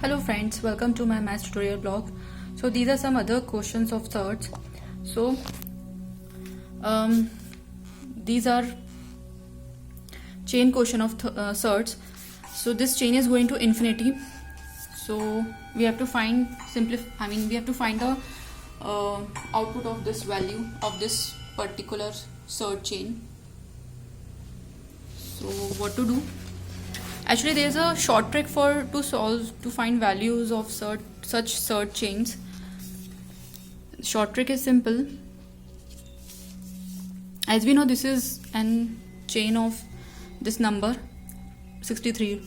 Hello friends, welcome to my maths tutorial blog. So these are some other questions of thirds. So these are chain question of thirds. So this chain is going to infinity. So we have to find we have to find the output of this value of this particular third chain. So what to do? Actually, there's a short trick to find values of such third chains. Short trick is simple. As we know, this is an chain of this number 63.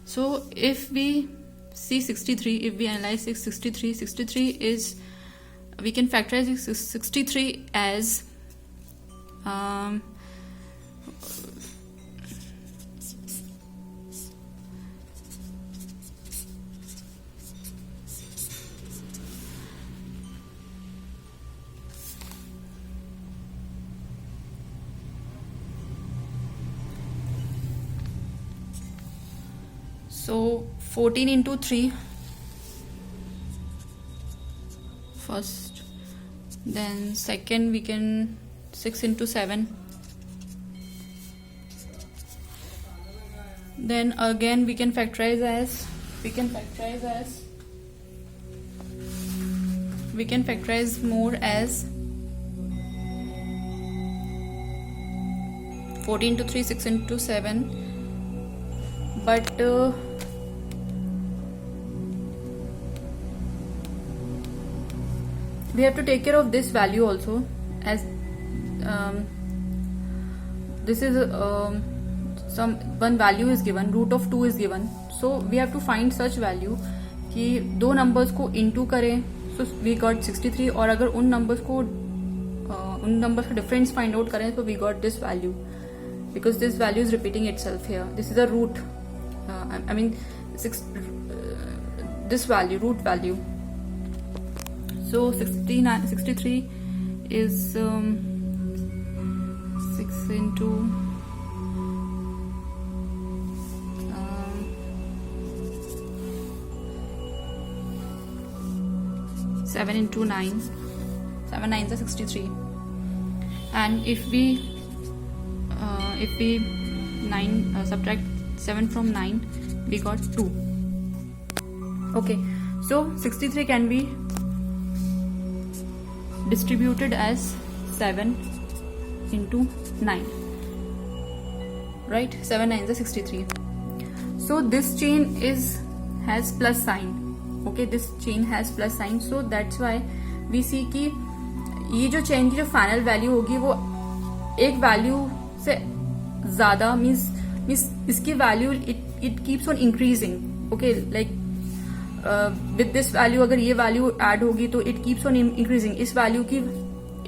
So if we see 63, if we analyze 63 is, we can factorize 63 as so 14 into 3 first, then second we can 6 into 7, then again we can factorize more as 14 into 3, 6 into 7, but we have to take care of this value also, as this is one value is given, root of 2 is given. So we have to find such value कि दो numbers को into करें, so we got 63, और अगर उन numbers का difference find out करें तो we got this value, because this value is repeating itself here. This is a root, this value, root value. So 63 is 6 into 7 into 9. 7 9s are 63. And if we subtract 7 from 9, we got 2. Okay, so 63 can be distributed as 7 into 9, right? 7 9s are 63. So this chain has plus sign. Okay, this chain has plus sign, so that's why we see कि ये जो chain की जो final value होगी वो एक value से ज़्यादा means इसकी value it keeps on increasing. Okay, like with this value अगर ये value add होगी तो it keeps on increasing. इस value की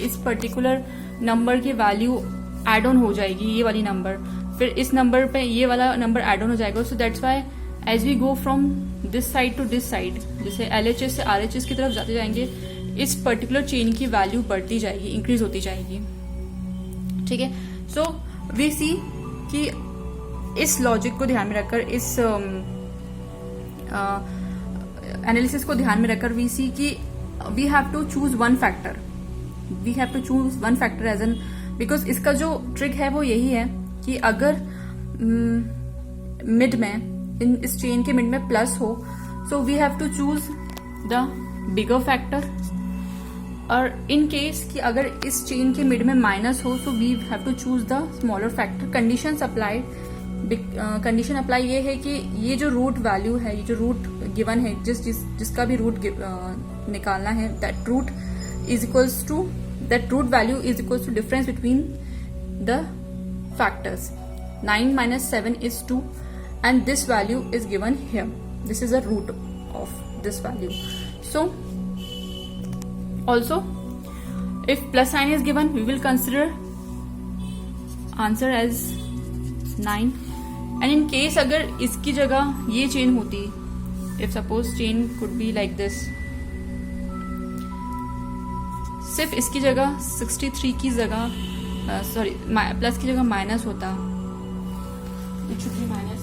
इस particular number की value add on हो जाएगी, ये वाली number, फिर इस number पे ये वाला number add on हो जाएगा. So that's why as we go from this side to this side, जैसे LHS से RHS की तरफ जाते जाएंगे, इस particular chain की value बढ़ती जाएगी, increase होती जाएगी. ठीक है. So we see कि इस logic को ध्यान में रखकर, इस एनालिसिस को ध्यान में रखकर we see कि we have to choose one factor. We have to choose one factor as an, because इसका जो ट्रिक है वो यही है कि अगर मिड में, इस चेन के मिड में प्लस हो, so we have to choose the bigger factor, और इन केस कि अगर इस चेन के मिड में माइनस हो, so we have to choose the smaller factor. Condition apply ये है कि ये जो रूट वैल्यू है, ये जो रूट गिवन है, जिसका भी रूट निकालना है, that root value is equals to difference between the factors. 9 minus 7 is 2, and this value is given here. This is a root of this value. So also, if plus sign is given, we will consider answer as 9. And in case अगर इसकी जगह ये chain होती, if suppose chain could be like this, सिर्फ इसकी जगह 63 की जगह प्लस की जगह माइनस होता, it should be minus.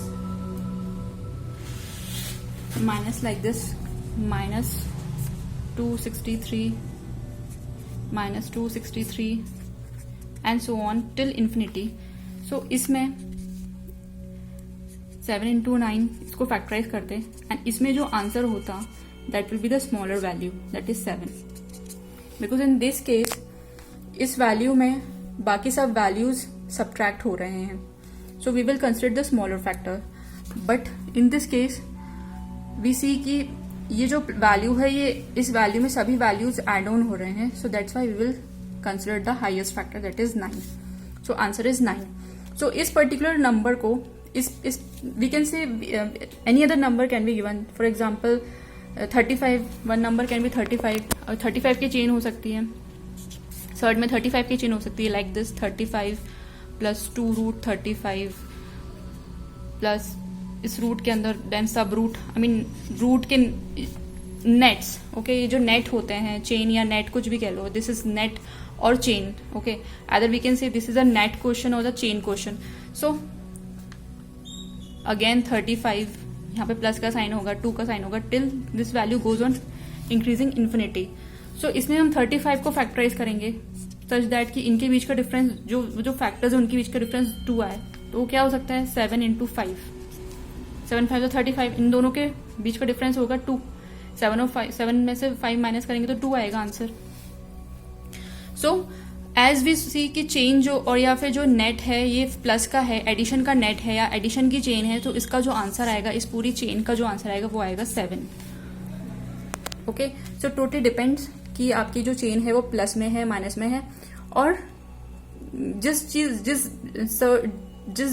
minus like this, minus 263, minus 263 and so on till infinity. So इसमें 7 into 9 इसको फैक्टराइज करते एंड इसमें जो आंसर होता that will be the smaller value that is 7, because in this case इस value में बाकी सब वैल्यूज सब्ट्रैक्ट हो रहे हैं. So we will consider the smaller factor, but in this case we see कि ये जो वैल्यू है ये इस वैल्यू में सभी वैल्यूज एड ऑन हो रहे हैं. So that's why we will consider the highest factor that is 9. So answer is 9. So इस पर्टिकुलर नंबर को इस we can say any other number can be given. For example 35, one number can be 35 और 35 की chain हो सकती है. Third में 35 की चेन हो सकती है like this 35 plus 2 root 35 plus इस रूट के अंदर देन सब रूट रूट के नेट्स. ओके, ये जो नेट होते हैं चेन या नेट कुछ भी कह लो, दिस इज नेट और chain. Okay, other we can say this is a net question और the chain question. So again 35 यहाँ पे प्लस का साइन होगा, 2 का साइन होगा till this value goes on increasing infinity. So इसमें हम 35 को फैक्टराइज करेंगे सच दैट कि इनके बीच का डिफरेंस जो फैक्टर्स है उनके बीच का डिफरेंस 2 आए. तो वो क्या हो सकता है 7 into 5, 7 5 35. इन दोनों के बीच का डिफरेंस होगा 2. 7 और 5, 7 में से 5 माइनस करेंगे तो 2 आएगा answer. So as we see कि चेन जो और या फिर जो नेट है ये प्लस का है, एडिशन का नेट है या एडिशन की चेन है, तो इसका जो आंसर आएगा इस पूरी चेन का जो आंसर आएगा वो आएगा 7. ओके, सो टोटली डिपेंड्स कि आपकी जो चेन है वो प्लस में है माइनस में है, और जिस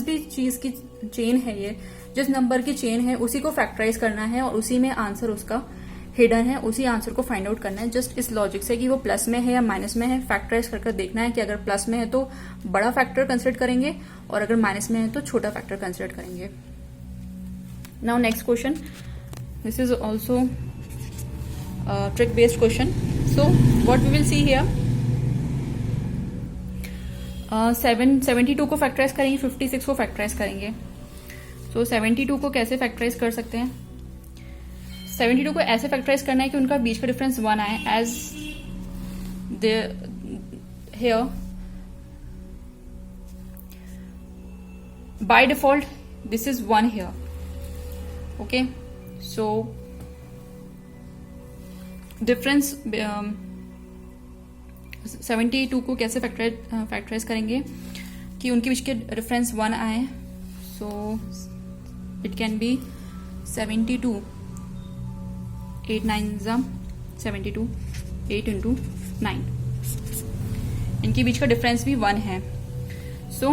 भी चीज की चेन है ये जिस नंबर की चेन है उसी को फैक्टराइज करना है और उसी में आंसर उसका हिडन है, उसी आंसर को फाइंड आउट करना है. जस्ट इस लॉजिक से कि वो प्लस में है या माइनस में है फैक्टराइज करके देखना है कि अगर प्लस में है तो बड़ा फैक्टर कंसिडर करेंगे और अगर माइनस में है तो छोटा फैक्टर कंसिडर करेंगे. Now next question, this is also trick based question. So what we will see here, 72 को फैक्टराइज करेंगे, 56 को फैक्टराइज करेंगे. सो 72 को कैसे फैक्टराइज कर सकते हैं? 72 को ऐसे फैक्टराइज करना है कि उनका बीच का डिफरेंस 1 आए, as here by default this is 1 here. Okay, so difference 72 को कैसे फैक्टराइज करेंगे कि उनके बीच के डिफरेंस 1 आए. So it can be 72, 8 9 72, 8 into 9. इनके बीच का डिफरेंस भी 1 है. सो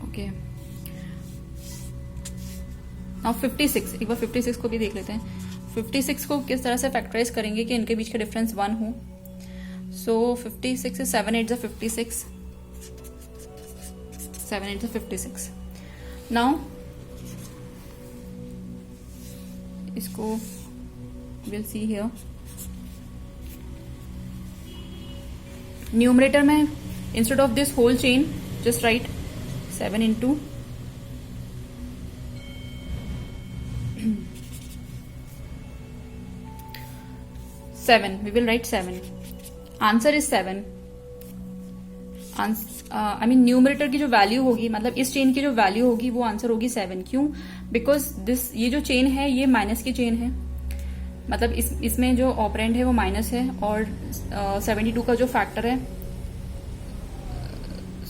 ओके, नाउ 56, एक बार 56 को भी देख लेते हैं. 56 को किस तरह से फैक्टराइज करेंगे कि इनके बीच का डिफरेंस 1 हो. So 56 is 7 8 56, 7 8 56. नाउ इसको विल सी हियर, न्यूमरेटर में instead of this whole chain just write 7 into 7. We will write 7. Answer is 7. Numerator की जो वैल्यू होगी, मतलब इस चेन की जो वैल्यू होगी वो आंसर होगी 7. क्यों? बिकॉज ये जो चेन है ये माइनस की चेन है, मतलब इसमें जो ऑपरेंड है वो माइनस है और 72 का जो फैक्टर है,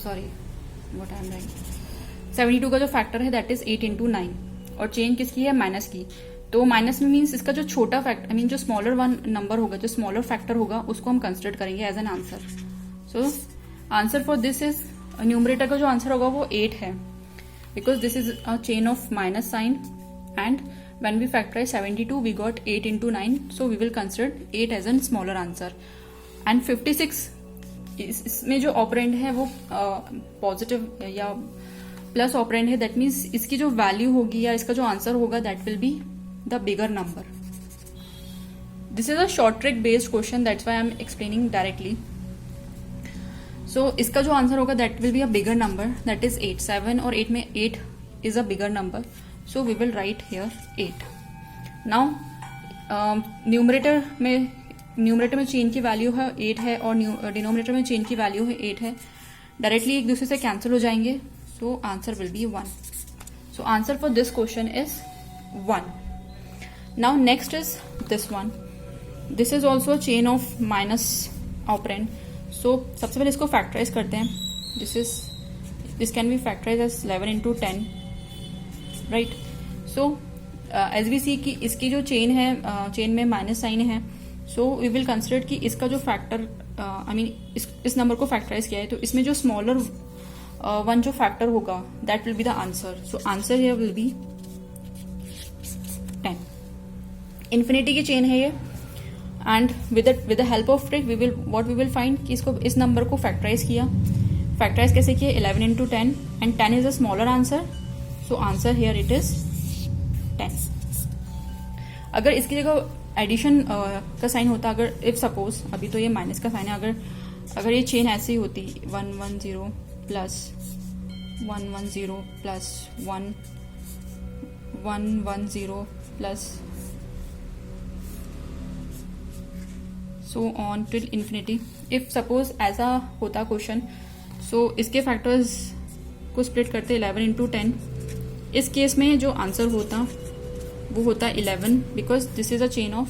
sorry what I am writing, 72 का जो फैक्टर है दैट इज 8 into 9 और चेन किसकी है? माइनस की. तो माइनस में मीन्स इसका जो छोटा फैक्टर जो स्मॉलर वन नंबर होगा, जो स्मॉलर फैक्टर होगा उसको हम कंसिडर करेंगे as an answer. So answer for this is, numerator का जो आंसर होगा वो 8 है, because this is a chain of minus sign and when we factorize 72 we got 8 into 9, so we will consider 8 as a smaller answer. and 56 इसमें जो operand है वो positive या प्लस ऑपरेंड है, दैट मीन्स इसकी जो वैल्यू होगी या इसका जो आंसर होगा that will be the bigger number. This is a short trick based question, that's why I am explaining directly. So इसका जो आंसर होगा that will be a bigger number, that is 8. 7 और 8 में 8 is a bigger number, so we will write here 8. Now numerator में chain की value है 8 है और डिनोमिनेटर में चेन की वैल्यू है 8 है. डायरेक्टली एक दूसरे से कैंसिल हो जाएंगे, so answer will be 1. So answer for this question is 1. Now next is this one. This is also a chain of minus operand. So सबसे पहले इसको फैक्टराइज करते हैं. This can be factorise as 11 into 10, right. So as we see कि इसकी जो chain है, chain में माइनस साइन है, सो वी विल कंसिडर कि इसका जो फैक्टर इस नंबर को फैक्टराइज किया है, तो इसमें जो स्मॉलर वन जो फैक्टर होगा that will be the answer. So answer here will be 10. Infinity की चेन है ये, and with the help of trick we will find कि इसको इस नंबर को फैक्टराइज किया. फैक्टराइज कैसे किया? 11 into 10, and 10 is a smaller answer, so answer here it is 10. अगर इसकी जगह एडिशन का साइन होता, अगर इफ सपोज, अभी तो ये माइनस का साइन है, अगर ये चेन ऐसी होती 110 plus 110 plus 110 plus so on till infinity. If suppose ऐसा होता क्वेश्चन, सो इसके फैक्टर्स को स्प्लिट करते 11 into 10. इस केस में जो आंसर होता वो होता 11, because this is a chain of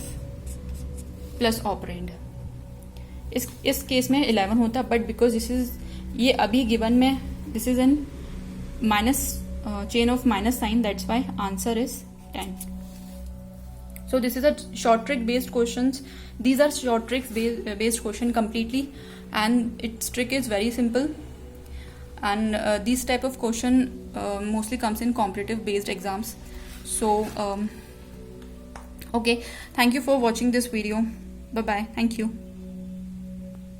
plus operand. इस केस में 11 होता, बट बिकॉज दिस इज ये अभी गिवन में this is an minus chain of minus sign, that's why answer is 10. So this is a short trick based questions. These are short tricks based question completely, and its trick is very simple. And these type of question mostly comes in competitive based exams. So okay, thank you for watching this video. Bye bye. Thank you.